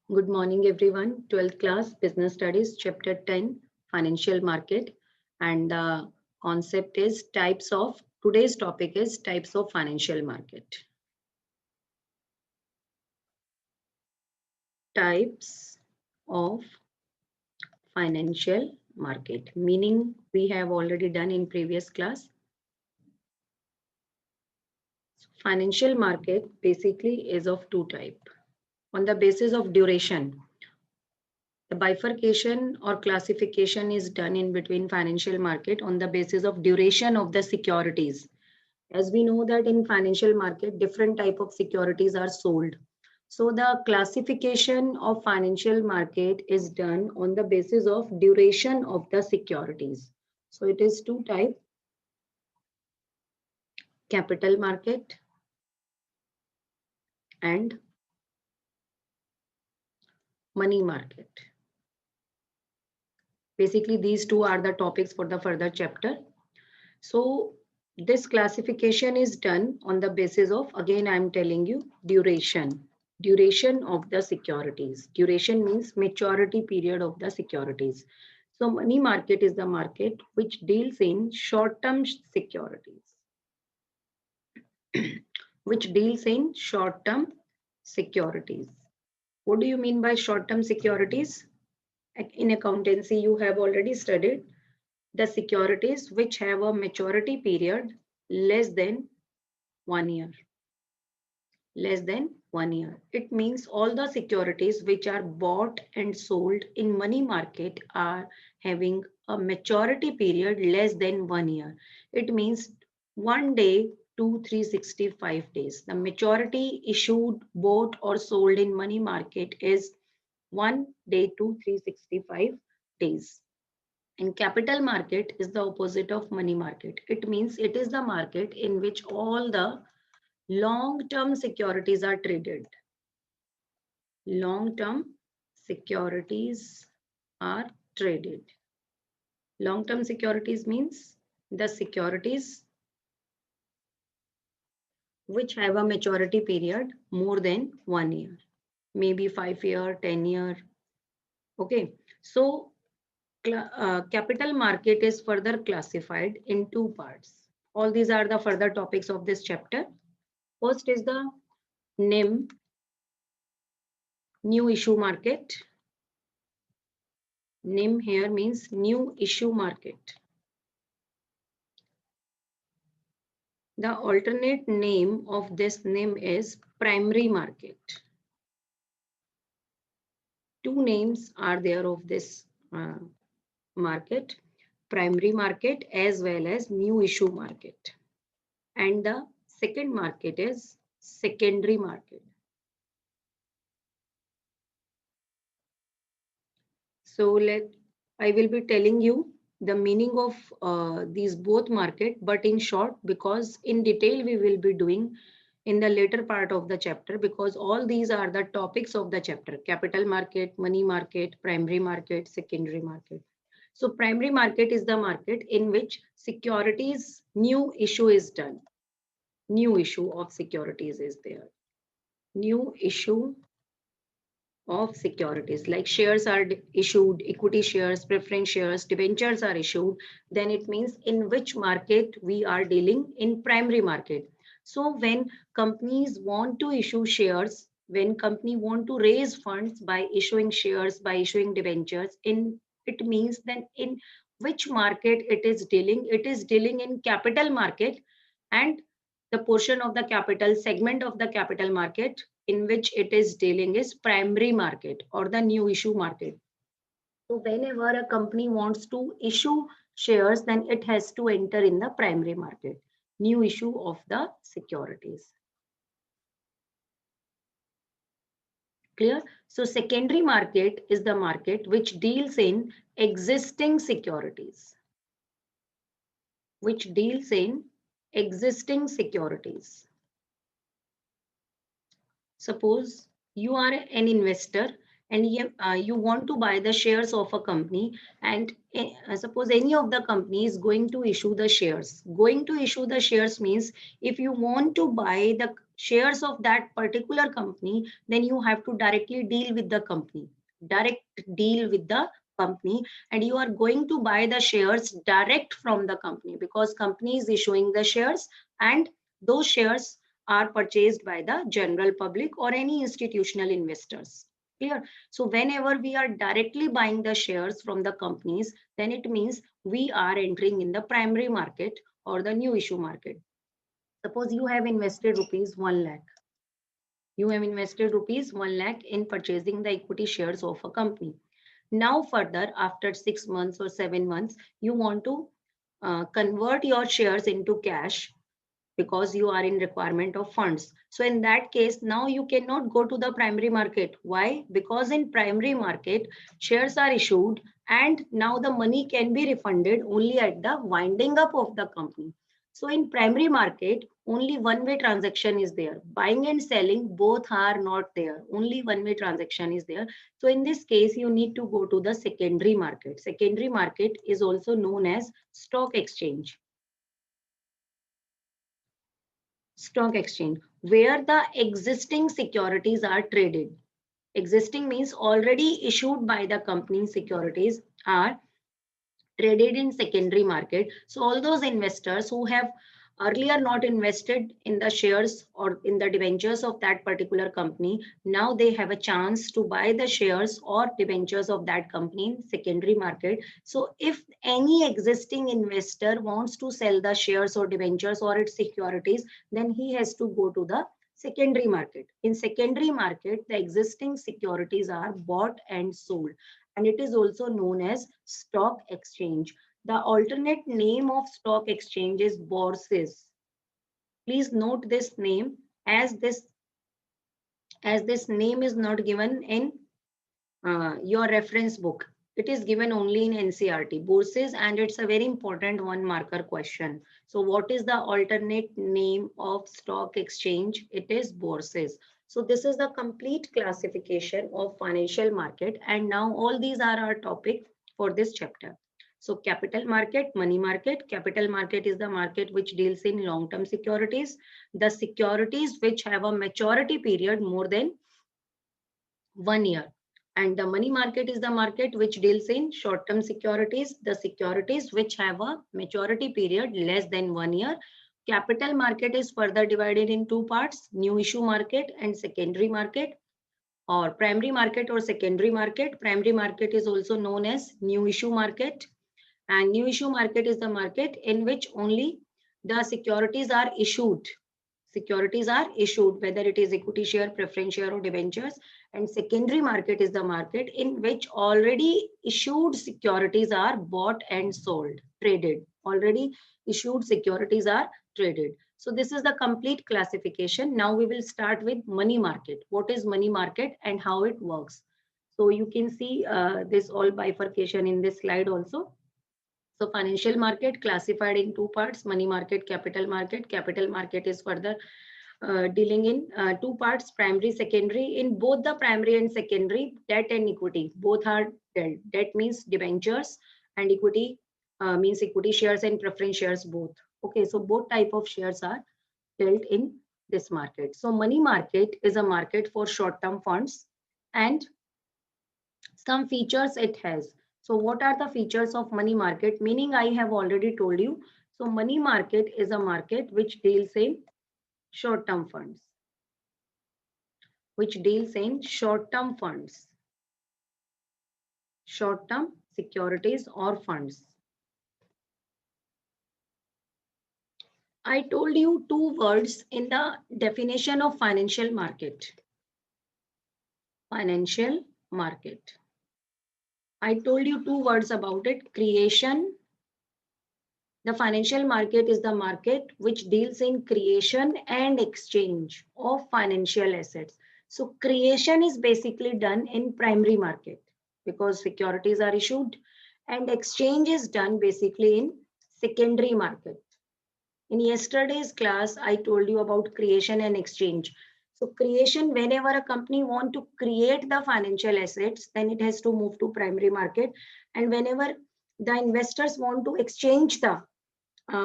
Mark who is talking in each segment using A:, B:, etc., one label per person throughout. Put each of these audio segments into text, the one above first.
A: Good morning, everyone. 12th class Business Studies, Chapter 10, Financial Market. And the concept is today's topic is types of financial market. Types of financial market, meaning we have already done in previous class. Financial market basically is of two types. On the basis of duration, the bifurcation or classification is done in between financial market on the basis of duration of the securities. As we know that in financial market, different type of securities are sold. So the classification of financial market is done on the basis of duration of the securities. So it is two types: capital market and money market. Basically, these two are the topics for the further chapter. So this classification is done on the basis of, again, I'm telling you, duration of the securities. Duration means maturity period of the securities. So money market is the market which deals in short-term securities. Which deals in short-term securities. What do you mean by short-term securities? In accountancy, you have already studied the securities which have a maturity period less than 1 year. Less than 1 year. It means all the securities which are bought and sold in money market are having a maturity period less than 1 year. It means 1 day to 365 days. The maturity issued, bought or sold in money market is 1 day to 365 days. And capital market is the opposite of money market. It means it is the market in which all the long-term securities are traded. Long-term securities are traded. Long-term securities means the securities which have a maturity period more than 1 year, maybe 5 year, 10 year. Okay, so capital market is further classified in two parts. All these are the further topics of this chapter. First is the NIM, new issue market. NIM here means new issue market. The alternate name of this NIM is primary market. Two names are there of this market: primary market as well as new issue market. And the second market is secondary market. So I will be telling you the meaning of these both market, but in short, because in detail we will be doing in the later part of the chapter, because all these are the topics of the chapter: capital market, money market, primary market, secondary market. So primary market is the market in which securities new issue is done. New issue of securities is there. New issue of securities, like shares are issued, equity shares, preference shares, debentures are issued, then it means in which market we are dealing, in primary market. So when companies want to issue shares, when company want to raise funds by issuing shares, by issuing debentures, it means then in which market it is dealing in capital market, and the portion of the capital segment of the capital market in which it is dealing is primary market or the new issue market. So whenever a company wants to issue shares, then it has to enter in the primary market, new issue of the securities. Clear? So secondary market is the market which deals in existing securities. Which deals in existing securities. Suppose you are an investor and you want to buy the shares of a company, and suppose any of the company is going to issue the shares. Going to issue the shares means if you want to buy the shares of that particular company, then you have to directly deal with the company, direct deal with the company, and you are going to buy the shares direct from the company, because company is issuing the shares, and those shares are purchased by the general public or any institutional investors. Clear? So whenever we are directly buying the shares from the companies, then it means we are entering in the primary market or the new issue market. Suppose you have invested rupees 1 lakh. You have invested rupees 1 lakh in purchasing the equity shares of a company. Now further, after 6 months or 7 months, you want to convert your shares into cash, because you are in requirement of funds. So in that case, now you cannot go to the primary market. Why? Because in primary market, shares are issued and now the money can be refunded only at the winding up of the company. So in primary market, only one-way transaction is there. Buying and selling, both are not there. Only one-way transaction is there. So in this case, you need to go to the secondary market. Secondary market is also known as stock exchange. Stock exchange, where the existing securities are traded. Existing means already issued by the company securities are traded in secondary market. So all those investors who have earlier not invested in the shares or in the debentures of that particular company, now they have a chance to buy the shares or debentures of that company in secondary market. So if any existing investor wants to sell the shares or debentures or its securities, then he has to go to the secondary market. In secondary market, the existing securities are bought and sold, and it is also known as stock exchange. The alternate name of stock exchange is bourses. Please note this name, as this name is not given in your reference book. It is given only in NCERT, bourses, and it's a very important one marker question. So what is the alternate name of stock exchange? It is bourses. So this is the complete classification of financial market, and now all these are our topic for this chapter. So capital market, money market. Capital market is the market which deals in long-term securities, the securities which have a maturity period more than 1 year. And the money market is the market which deals in short-term securities, the securities which have a maturity period less than 1 year. Capital market is further divided in two parts, new issue market and secondary market, or primary market or secondary market. Primary market is also known as new issue market, and new issue market is the market in which only the securities are issued. Securities are issued, whether it is equity share, preference share, or debentures. And secondary market is the market in which already issued securities are bought and sold, traded. Already issued securities are traded. So this is the complete classification. Now we will start with money market. What is money market and how it works? So you can see this all bifurcation in this slide also. So financial market classified in two parts, money market, capital market. Capital market is further dealing in two parts, primary, secondary. In both the primary and secondary, debt and equity, both are dealt. Debt means debentures, and equity means equity shares and preference shares, both. Okay, so both type of shares are dealt in this market. So money market is a market for short-term funds, and some features it has. So what are the features of money market? Meaning I have already told you. So money market is a market which deals in short-term funds, short-term securities or funds. I told you two words in the definition of financial market. Financial market. I told you two words about it. Creation. The financial market is the market which deals in creation and exchange of financial assets. So creation is basically done in primary market because securities are issued, and exchange is done basically in secondary market. In yesterday's class, I told you about creation and exchange. So creation, whenever a company want to create the financial assets, then it has to move to primary market. And whenever the investors want to exchange the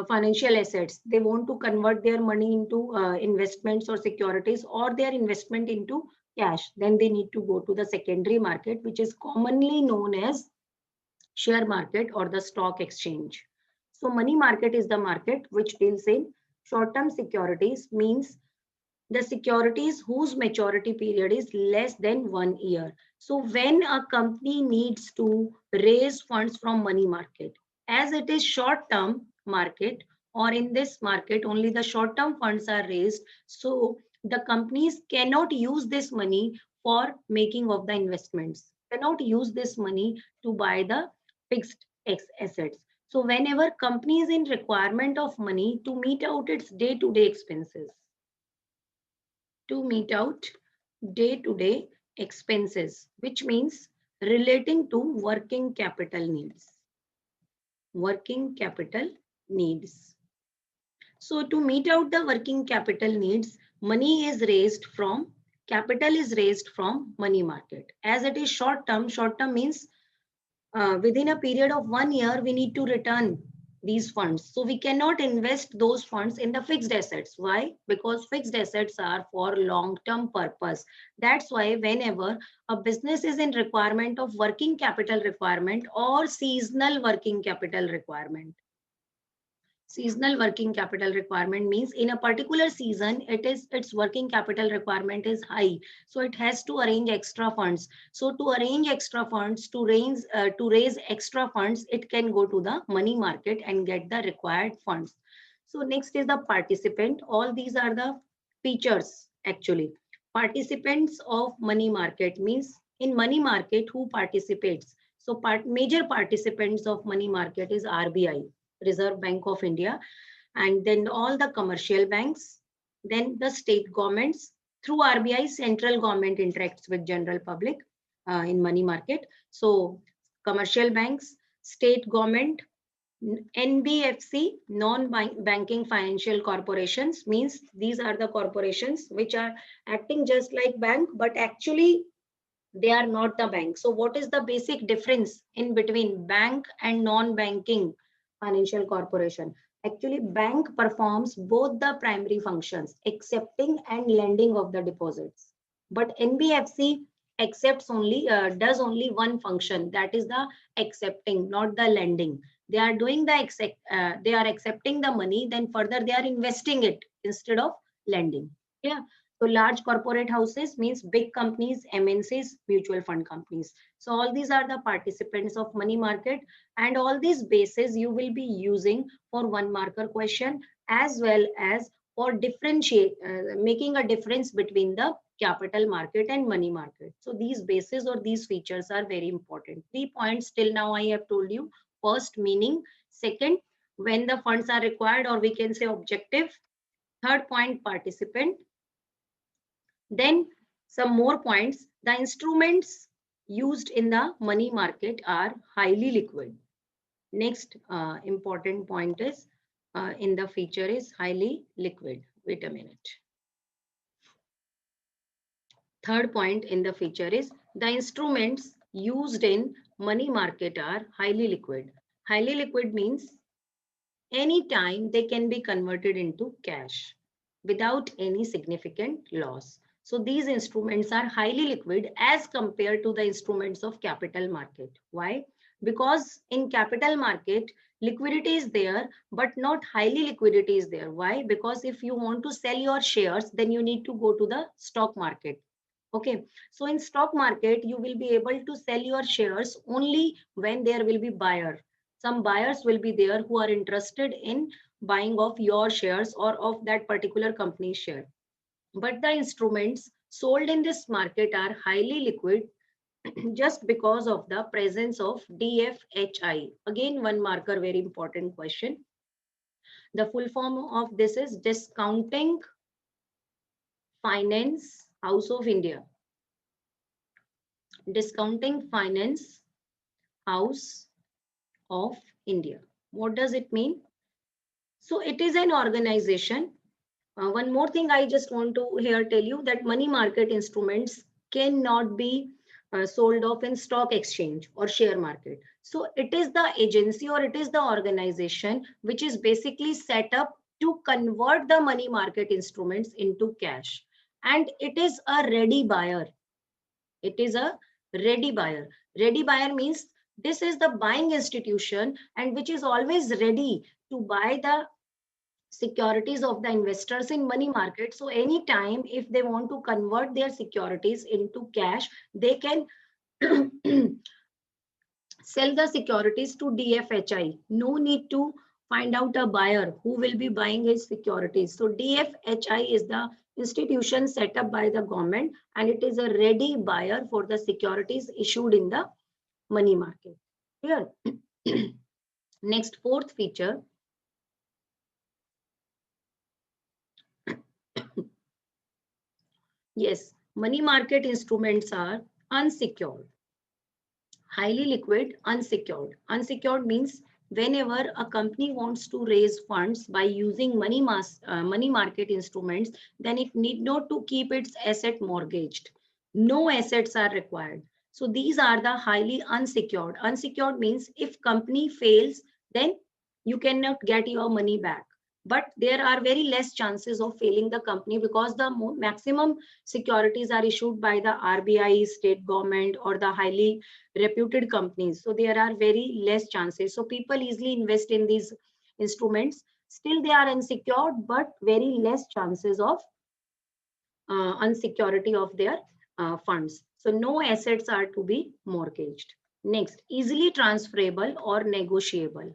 A: financial assets, they want to convert their money into investments or securities, or their investment into cash, then they need to go to the secondary market, which is commonly known as share market or the stock exchange. So money market is the market which deals in short-term securities, means the securities whose maturity period is less than 1 year. So when a company needs to raise funds from money market, as it is short term market, or in this market only the short term funds are raised, so the companies cannot use this money for making of the investments, cannot use this money to buy the fixed assets. So whenever company is in requirement of money to meet out its day-to-day expenses, to meet out day-to-day expenses, which means relating to working capital needs. Working capital needs. So to meet out the working capital needs, money is raised from, capital is raised from money market. As it is short term means within a period of 1 year, we need to return these funds. So we cannot invest those funds in the fixed assets. Why? Because fixed assets are for long-term purpose. That's why whenever a business is in requirement of working capital requirement or seasonal working capital requirement, seasonal working capital requirement means in a particular season its working capital requirement is high, so it has to arrange extra funds. So to arrange extra funds, to raise extra funds, it can go to the money market and get the required funds. So next is the participant. All these are the features actually. Participants of money market means in money market who participates. So major participants of money market is RBI, Reserve Bank of India, and then all the commercial banks, then the state governments. Through RBI, central government interacts with general public in money market. So commercial banks, state government, NBFC, non-banking financial corporations, means these are the corporations which are acting just like bank, but actually they are not the bank. So what is the basic difference in between bank and non-banking financial corporation? Actually, bank performs both the primary functions, accepting and lending of the deposits. But NBFC does only one function, that is the accepting, not the lending. They are doing they are accepting the money, then further they are investing it instead of lending. Yeah. So large corporate houses means big companies, MNCs, mutual fund companies. So all these are the participants of money market, and all these bases you will be using for one marker question as well as for making a difference between the capital market and money market. So these bases or these features are very important. 3 points till now I have told you. First, meaning. Second, when the funds are required, or we can say objective. Third point, participant. Then some more points. The instruments used in the money market are highly liquid. Next important point is in the feature is highly liquid. Wait a minute. Third point in the feature is the instruments used in money market are highly liquid. Highly liquid means anytime they can be converted into cash without any significant loss. So these instruments are highly liquid as compared to the instruments of capital market. Why? Because in capital market, liquidity is there, but not highly liquidity is there. Why? Because if you want to sell your shares, then you need to go to the stock market. Okay, so in stock market, you will be able to sell your shares only when there will be buyer. Some buyers will be there who are interested in buying of your shares or of that particular company's share. But the instruments sold in this market are highly liquid just because of the presence of DFHI. Again, one marker, very important question. The full form of this is Discounting Finance House of India. Discounting Finance House of India. What does it mean? So it is an organization One more thing I just want to here tell you that money market instruments cannot be sold off in stock exchange or share market. So it is the agency or it is the organization which is basically set up to convert the money market instruments into cash. And it is a ready buyer. It is a ready buyer. Ready buyer means this is the buying institution and which is always ready to buy the securities of the investors in money market. So anytime if they want to convert their securities into cash, they can sell the securities to DFHI. No need to find out a buyer who will be buying his securities. So DFHI is the institution set up by the government and it is a ready buyer for the securities issued in the money market. Here, next fourth feature. Yes, money market instruments are unsecured, highly liquid, unsecured. Unsecured means whenever a company wants to raise funds by using money market instruments, then it need not to keep its asset mortgaged. No assets are required. So these are the highly unsecured. Unsecured means if company fails, then you cannot get your money back. But there are very less chances of failing the company because the maximum securities are issued by the RBI, state government, or the highly reputed companies. So there are very less chances. So people easily invest in these instruments. Still, they are unsecured, but very less chances of unsecurity of their funds. So no assets are to be mortgaged. Next, easily transferable or negotiable.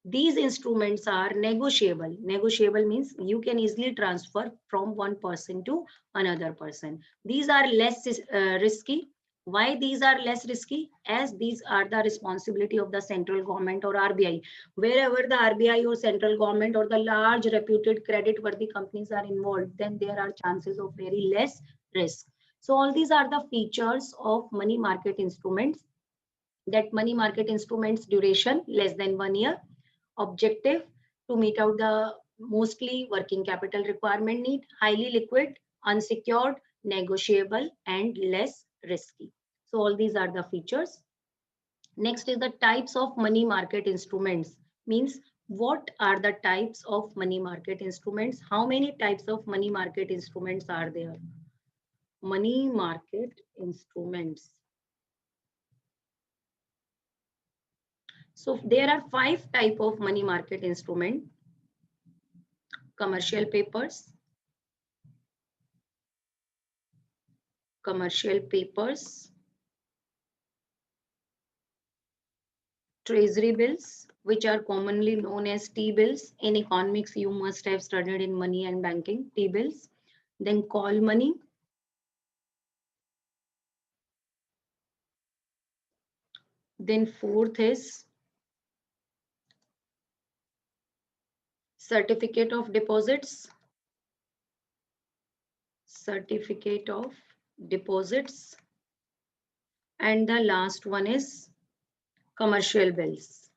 A: These instruments are negotiable. Negotiable means you can easily transfer from one person to another person. These are less risky. Why these are less risky? As these are the responsibility of the central government or RBI. Wherever the RBI or central government or the large reputed credit-worthy companies are involved, then there are chances of very less risk. So all these are the features of money market instruments. That money market instruments duration less than 1 year, objective to meet out the mostly working capital requirement need, highly liquid, unsecured, negotiable, and less risky. So all these are the features. Next is the types of money market instruments. Means what are the types of money market instruments? How many types of money market instruments are there? Money market instruments. So there are 5 types of money market instrument. Commercial papers, treasury bills, which are commonly known as T-bills. In economics, you must have studied in money and banking, T-bills. Then call money. Then fourth is certificate of deposits. Certificate of deposits. And the last one is commercial bills.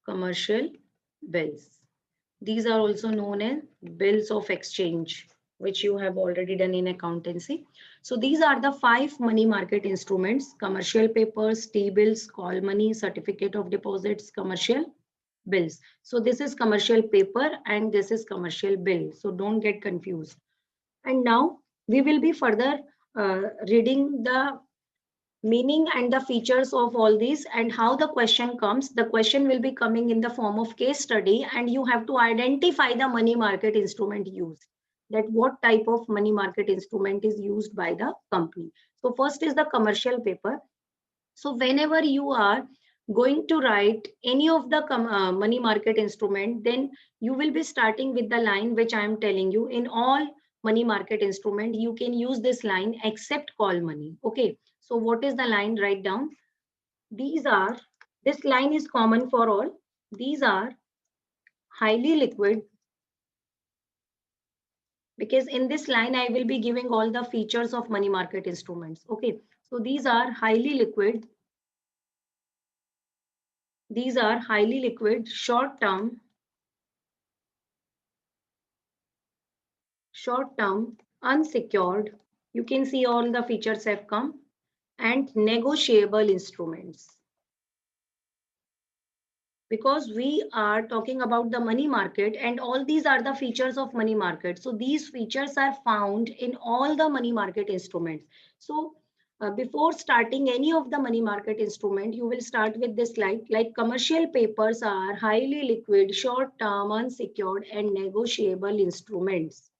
A: Commercial bills. These are also known as bills of exchange, which you have already done in accountancy. So these are the 5 money market instruments: commercial papers, T-bills, call money, certificate of deposits, commercial bills. So this is commercial paper and this is commercial bill. So don't get confused. And now we will be further reading the meaning and the features of all these and how the question comes. The question will be coming in the form of case study and you have to identify the money market instrument used, that what type of money market instrument is used by the company. So first is the commercial paper. So whenever you are going to write any of the money market instrument, then you will be starting with the line which I am telling you. In all money market instrument, you can use this line except call money. Okay. So what is the line? Write down. These are, this line is common for all. These are highly liquid, because in this line, I will be giving all the features of money market instruments. Okay. So these are highly liquid. These are highly liquid, short-term short term, unsecured. You can see all the features have come, and negotiable instruments. Because we are talking about the money market and all these are the features of money market. So these features are found in all the money market instruments. So before starting any of the money market instrument, you will start with this slide, like commercial papers are highly liquid, short term, unsecured and negotiable instruments.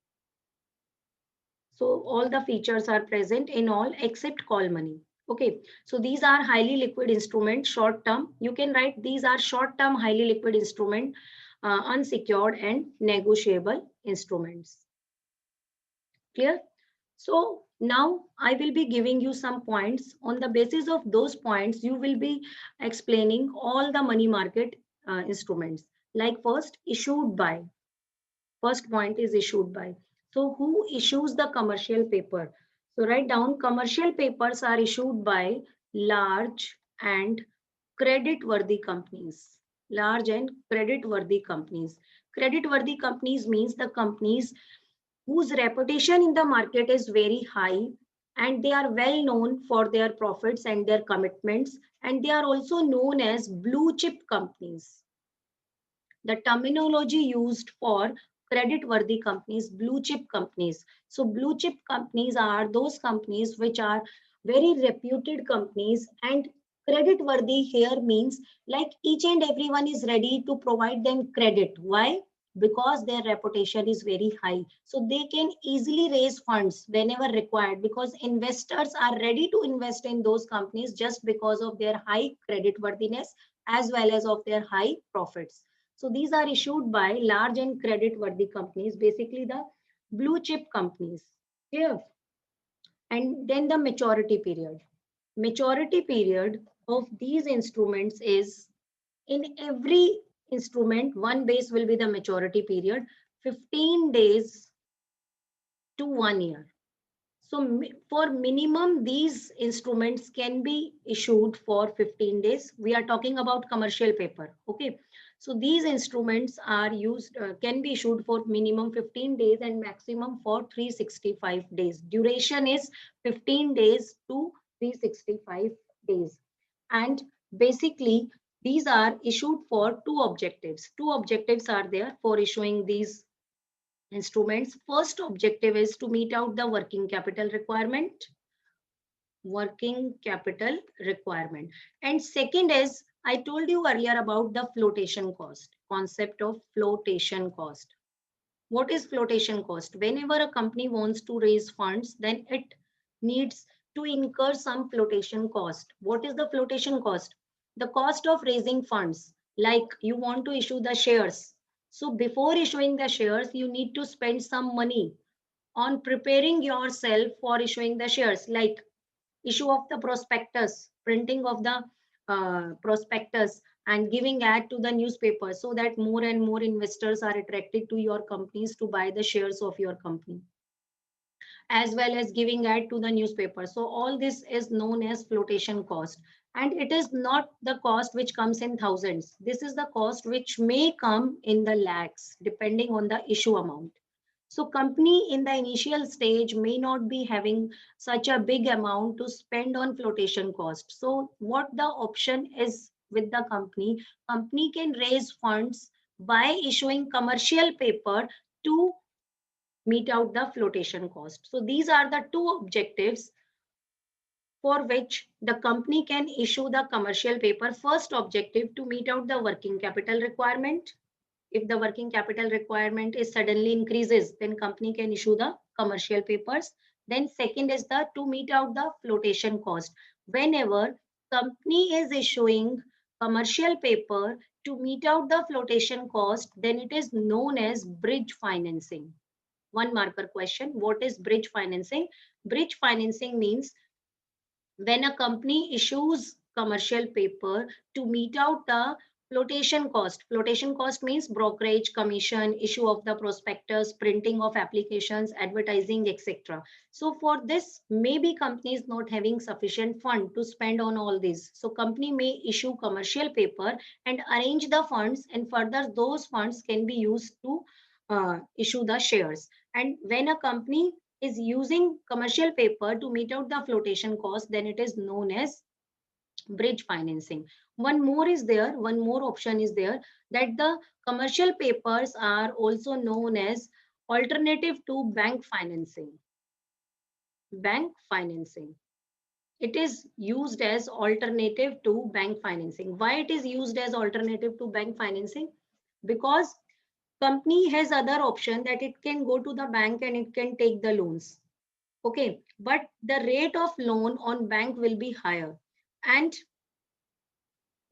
A: So all the features are present in all except call money. Okay, so these are highly liquid instruments, short term. You can write these are short term, highly liquid instrument, unsecured and negotiable instruments. Clear? So now I will be giving you some points. On the basis of those points, you will be explaining all the money market instruments. Like first, issued by. First point is issued by. So who issues the commercial paper? So write down commercial papers are issued by large and credit-worthy companies. Large and credit-worthy companies. Credit-worthy companies means the companies whose reputation in the market is very high and they are well known for their profits and their commitments, and they are also known as blue chip companies. The terminology used for credit worthy companies, blue chip companies. So blue chip companies are those companies which are very reputed companies, and credit worthy here means like each and everyone is ready to provide them credit. Why? Because their reputation is very high, so they can easily raise funds whenever required, because investors are ready to invest in those companies just because of their high credit worthiness as well as of their high profits. So these are issued by large and credit-worthy companies, basically the blue chip companies. Here. And then the maturity period. Maturity period of these instruments is, in every instrument, one base will be the maturity period, 15 days to 1 year. So for minimum, these instruments can be issued for 15 days. We are talking about commercial paper. Okay. So these instruments are used, can be issued for minimum 15 days and maximum for 365 days. Duration is 15 days to 365 days. And basically, these are issued for two objectives. Two objectives are there for issuing these instruments. First objective is to meet out the working capital requirement. Working capital requirement. And second is, I told you earlier about the flotation cost, concept of flotation cost. What is flotation cost? Whenever a company wants to raise funds, then it needs to incur some flotation cost. What is the flotation cost? The cost of raising funds. Like you want to issue the shares. So before issuing the shares, you need to spend some money on preparing yourself for issuing the shares, like issue of the prospectus, printing of the prospectus, and giving ad to the newspaper so that more and more investors are attracted to your companies to buy the shares of your company, as well as giving ad to the newspaper. So all this is known as flotation cost. And it is not the cost which comes in thousands. This is the cost which may come in the lakhs, depending on the issue amount. So company in the initial stage may not be having such a big amount to spend on flotation cost. So what the option is with the company, company can raise funds by issuing commercial paper to meet out the flotation cost. So these are the two objectives for which the company can issue the commercial paper. First objective, to meet out the working capital requirement. If the working capital requirement is suddenly increases, then company can issue the commercial papers. Then second is the to meet out the flotation cost. Whenever company is issuing commercial paper to meet out the flotation cost, then it is known as bridge financing. One marker question, what is bridge financing? Bridge financing means when a company issues commercial paper to meet out the flotation cost. Flotation cost means brokerage, commission, issue of the prospectus, printing of applications, advertising, etc. So for this, maybe company is not having sufficient fund to spend on all these. So company may issue commercial paper and arrange the funds, and further those funds can be used to issue the shares. And when a company is using commercial paper to meet out the flotation cost, then it is known as bridge financing. One more is there, one more option is there, that the commercial papers are also known as alternative to bank financing. Bank financing. It is used as alternative to bank financing. Why it is used as alternative to bank financing? Because company has other option that it can go to the bank and it can take the loans. Okay, but the rate of loan on bank will be higher. And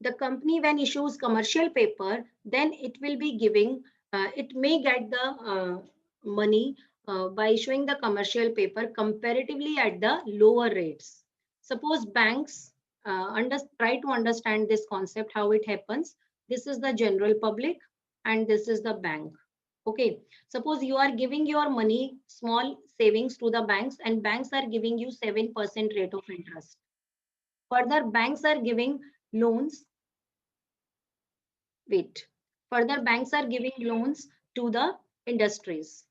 A: the company when issues commercial paper, then it will be giving, it may get the money by issuing the commercial paper comparatively at the lower rates. Suppose banks, try to understand this concept, how it happens. This is the general public and this is the bank. Okay, suppose you are giving your money, small savings to the banks, and banks are giving you 7% rate of interest. Further, banks are giving loans. Wait. Further, banks are giving loans to the industries,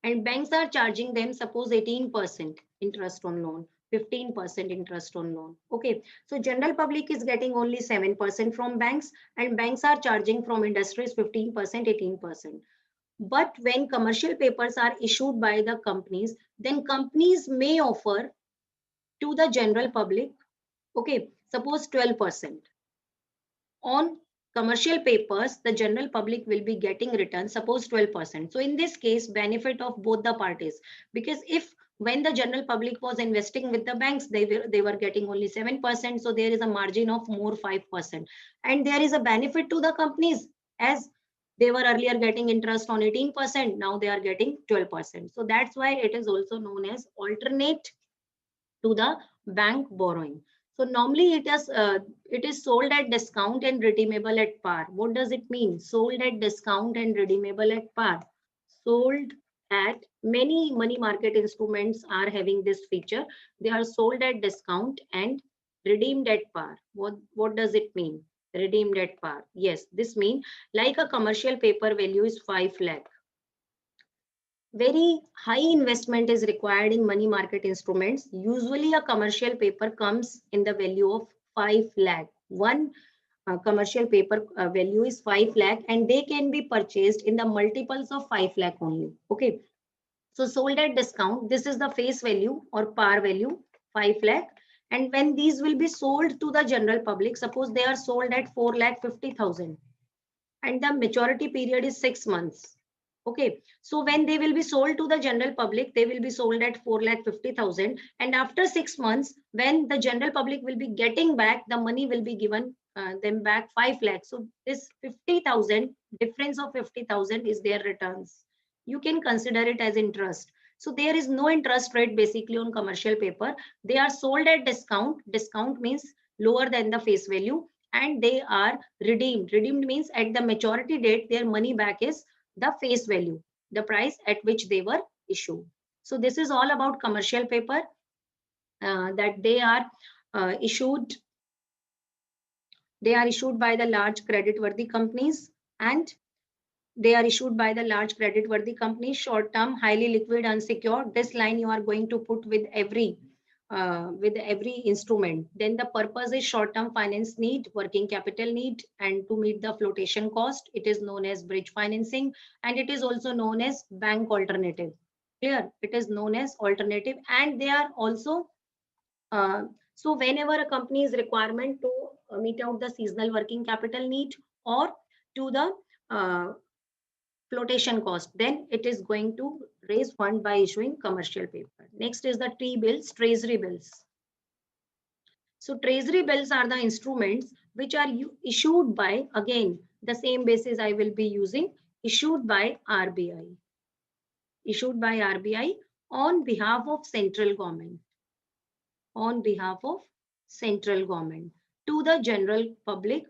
A: and banks are charging them, suppose 18% interest on loan, 15% interest on loan. Okay, so general public is getting only 7% from banks, and banks are charging from industries 15%, 18%. But when commercial papers are issued by the companies, then companies may offer to the general public, okay, suppose 12%. On commercial papers, the general public will be getting return, suppose 12%. So in this case, benefit of both the parties, because if when the general public was investing with the banks, they were getting only 7%. So there is a margin of more 5. And there is a benefit to the companies, as they were earlier getting interest on 18%. Now they are getting 12%. So that's why it is also known as alternate to the bank borrowing. So normally it is sold at discount and redeemable at par. What does it mean? Sold at discount and redeemable at par. Sold at, many money market instruments are having this feature. They are sold at discount and redeemed at par. What does it mean? Redeemed at par. Yes, this means like a commercial paper value is 5 lakh. Very high investment is required in money market instruments. Usually a commercial paper comes in the value of 5 lakh. One commercial paper value is 5 lakh, and they can be purchased in the multiples of 5 lakh only. Okay. So sold at discount, this is the face value or par value, 5 lakh. And when these will be sold to the general public, suppose they are sold at 4 lakh 50,000 and the maturity period is 6 months. Okay, so when they will be sold to the general public, they will be sold at 4,50,000, and after 6 months, when the general public will be getting back, the money will be given them back 5 lakhs. So this 50,000, difference of 50,000 is their returns. You can consider it as interest. So there is no interest rate basically on commercial paper. They are sold at discount. Discount means lower than the face value, and they are redeemed. Redeemed means at the maturity date, their money back is the face value, the price at which they were issued. So this is all about commercial paper, that they are issued. They are issued by the large credit-worthy companies, and they are issued by the large credit-worthy companies, short-term, highly liquid, unsecured. This line you are going to put with every instrument. Then the purpose is short-term finance need, working capital need, and to meet the flotation cost. It is known as bridge financing, and it is also known as bank alternative. Clear? It is known as alternative, and they are also so whenever a company is requirement to meet out the seasonal working capital need or to the flotation cost, then it is going to raise fund by issuing commercial paper. Next is the T-bills, treasury bills. So treasury bills are the instruments which are issued by, again, the same basis I will be using, issued by RBI. Issued by RBI on behalf of central government. On behalf of central government to the general public.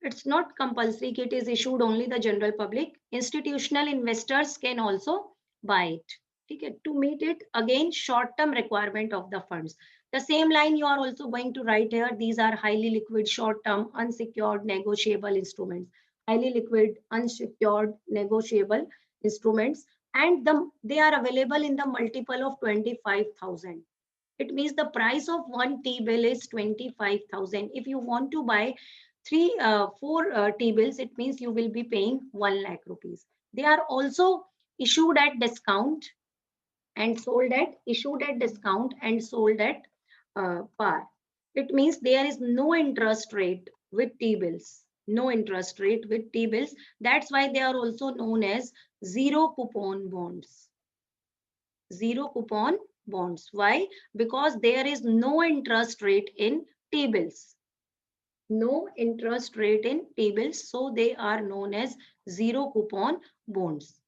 A: It's not compulsory it is issued only the general public. Institutional investors can also buy it. Okay, to meet it, again, short-term requirement of the funds. The same line you are also going to write here. These are highly liquid, short-term, unsecured, negotiable instruments. Highly liquid, unsecured, negotiable instruments and they are available in the multiple of 25,000. It means the price of one T-bill is 25,000. If you want to buy four T-bills, it means you will be paying 1 lakh rupees. They are also issued at discount and sold at par. It means there is no interest rate with T-bills. No interest rate with T-bills. That's why they are also known as zero coupon bonds. Zero coupon bonds. Why? Because there is no interest rate in T-bills. No interest rate in T-bills. So they are known as zero coupon bonds.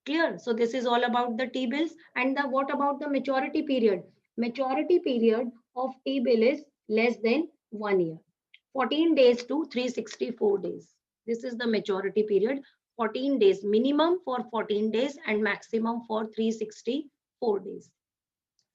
A: Clear? So this is all about the T-bills. And what about the maturity period? Maturity period of T-bill is less than 1 year. 14 days to 364 days. This is the maturity period. 14 days minimum for 14 days and maximum for 364 days.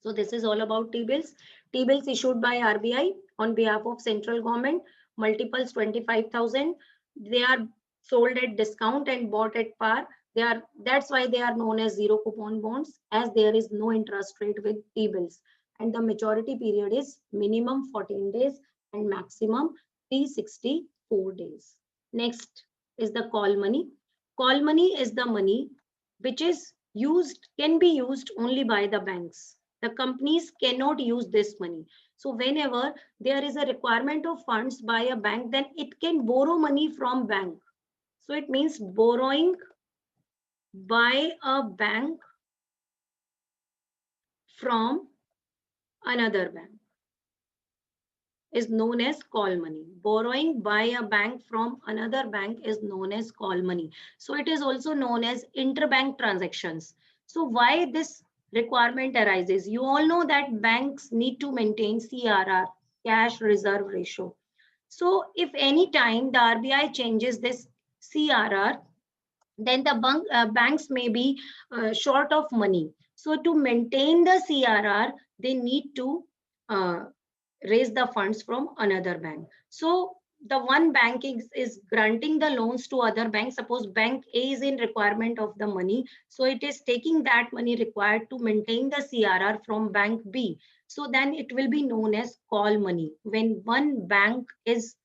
A: So this is all about T-bills. T-bills issued by RBI on behalf of central government, multiples 25,000. They are sold at discount and bought at par. That's why they are known as zero coupon bonds, as there is no interest rate with T-bills. And the maturity period is minimum 14 days and maximum 364 days. Next is the call money. Call money is the money which is can be used only by the banks. The companies cannot use this money. So whenever there is a requirement of funds by a bank, then it can borrow money from bank. So it means borrowing by a bank from another bank is known as call money. Borrowing by a bank from another bank is known as call money. So it is also known as interbank transactions. So why this requirement arises? You all know that banks need to maintain CRR, cash reserve ratio. So if any time the RBI changes this CRR, then the banks may be short of money. So to maintain the CRR, they need to uh, raise the funds from another bank. So the one bank is granting the loans to other banks. Suppose bank A is in requirement of the money. So it is taking that money required to maintain the CRR from bank B. So then it will be known as call money. When one bank is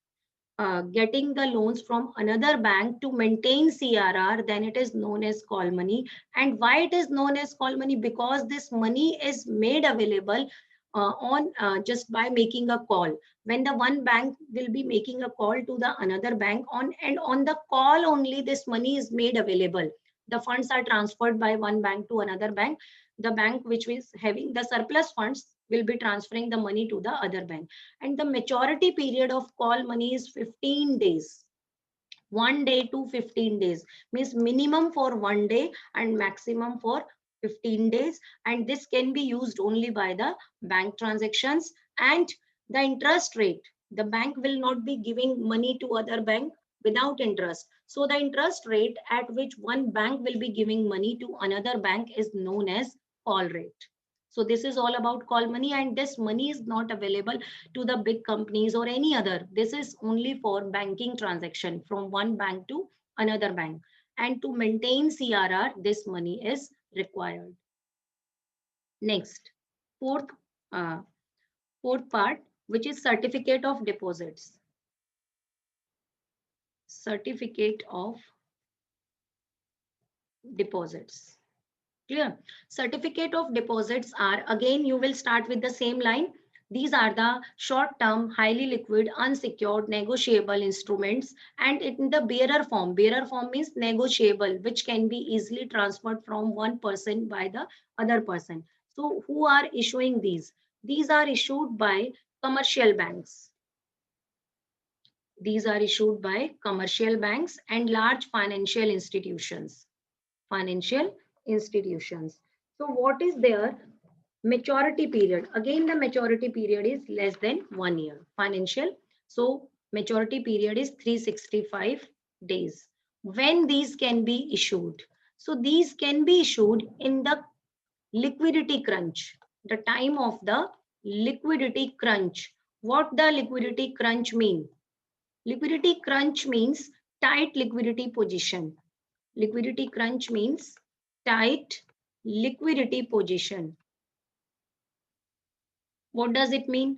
A: getting the loans from another bank to maintain CRR, then it is known as call money. And why it is known as call money? Because this money is made available on just by making a call. When the one bank will be making a call to the another bank on the call only, this money is made available. The funds are transferred by one bank to another bank. The bank which is having the surplus funds will be transferring the money to the other bank. And the maturity period of call money is 15 days. 1 day to 15 days means minimum for 1 day and maximum for 15 days. And this can be used only by the bank transactions. And the interest rate, the bank will not be giving money to other bank without interest. So the interest rate at which one bank will be giving money to another bank is known as call rate. So this is all about call money, and this money is not available to the big companies or any other. This is only for banking transaction from one bank to another bank. And to maintain CRR, this money is required. Next, fourth, uh, fourth part, which is certificate of deposits. Certificate of deposits. Clear? Certificate of deposits are, again, you will start with the same line. These are the short-term, highly liquid, unsecured, negotiable instruments, and in the bearer form. Bearer form means negotiable, which can be easily transferred from one person by the other person. So who are issuing these? These are issued by commercial banks. These are issued by commercial banks and large financial institutions. Financial institutions. So what is their maturity period? Again, the maturity period is less than 1 year. Financial. So maturity period is 365 days. When these can be issued? So these can be issued in the liquidity crunch, the time of the liquidity crunch. What the liquidity crunch mean? Liquidity crunch means tight liquidity position. Liquidity crunch means tight liquidity position. What does it mean?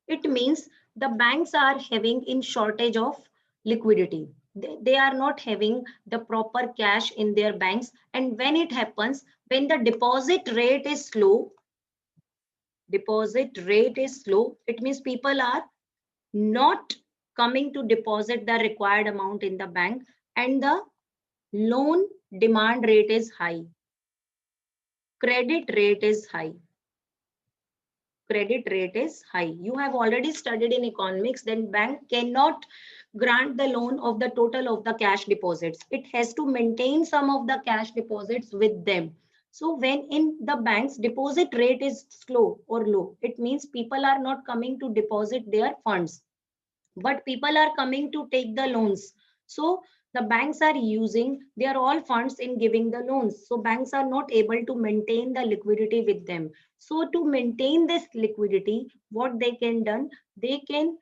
A: It means the banks are having in shortage of liquidity. They are not having the proper cash in their banks. And when it happens, when the deposit rate is slow, it means people are not coming to deposit the required amount in the bank, and the loan demand rate is high, credit rate is high. Credit rate is high. You have already studied in economics, then bank cannot grant the loan of the total of the cash deposits. It has to maintain some of the cash deposits with them. So when in the banks deposit rate is slow or low, it means people are not coming to deposit their funds, but people are coming to take the loans. So the banks are using their all funds in giving the loans. So banks are not able to maintain the liquidity with them. So to maintain this liquidity, what they can done, they can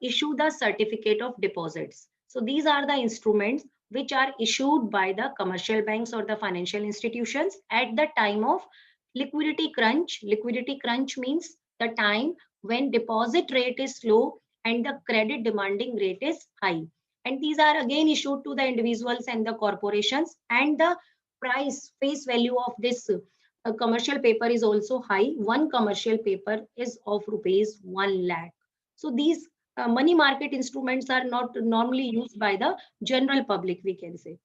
A: issue the certificate of deposits. So these are the instruments which are issued by the commercial banks or the financial institutions at the time of liquidity crunch. Liquidity crunch means the time when deposit rate is low and the credit demanding rate is high. And these are again issued to the individuals and the corporations, and the price face value of this commercial paper is also high. One commercial paper is of rupees 1 lakh. So these money market instruments are not normally used by the general public, we can say,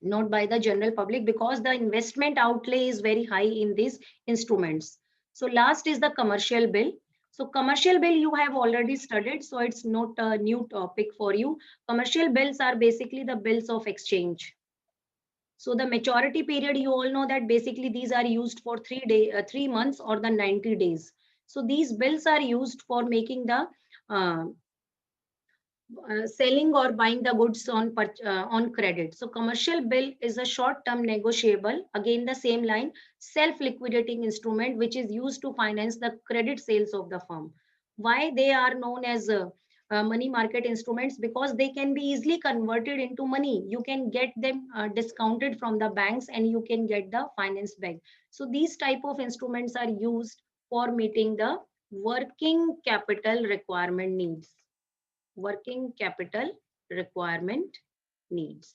A: not by the general public, because the investment outlay is very high in these instruments. So last is the commercial bill. So commercial bill you have already studied, so it's not a new topic for you. Commercial bills are basically the bills of exchange. So the maturity period, you all know that basically these are used for 3 months or the 90 days. So these bills are used for making the uh, selling or buying the goods on credit. So commercial bill is a short-term negotiable, again the same line, self-liquidating instrument which is used to finance the credit sales of the firm. Why they are known as money market instruments? Because they can be easily converted into money. You can get them discounted from the banks and you can get the finance back. So these type of instruments are used for meeting the working capital requirement needs. Working capital requirement needs.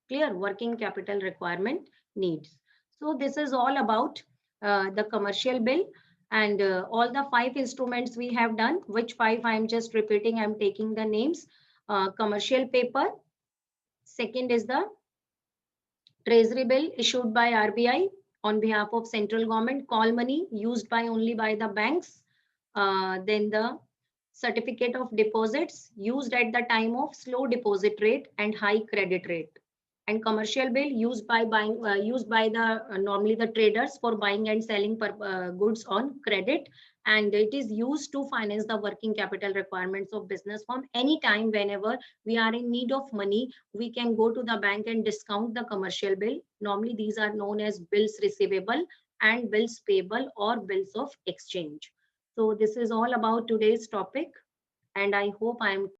A: Clear? Working capital requirement needs. So this is all about the commercial bill, and all the 5 instruments we have done. Which 5? I am just repeating. I am taking the names. Commercial paper. Second is the treasury bill issued by RBI on behalf of central government. Call money used by only by the banks. Then the certificate of deposits used at the time of slow deposit rate and high credit rate. And commercial bill used by the normally the traders for buying and selling goods on credit, and it is used to finance the working capital requirements of business firm. Anytime whenever we are in need of money, we can go to the bank and discount the commercial bill. Normally these are known as bills receivable and bills payable or bills of exchange. So this is all about today's topic, and I hope I am